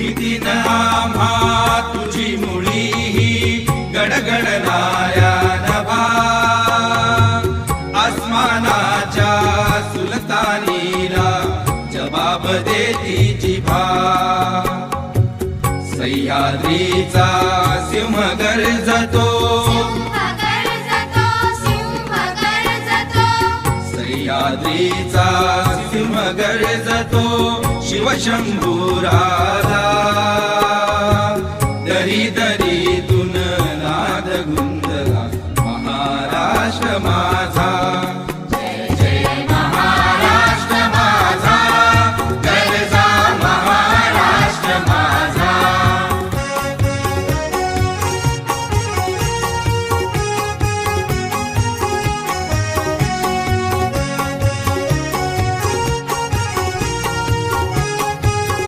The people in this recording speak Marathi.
प्रीतीन आम्हा तुझी मुळी ही गडगडणाऱ्या नभा आसमानाच्या सुलतानीला जबाब देती जिभा सह्याद्रीचा सिंह गर्जतो सह्याद्रीचा सिंह गर्जतो शिवशंभू राजा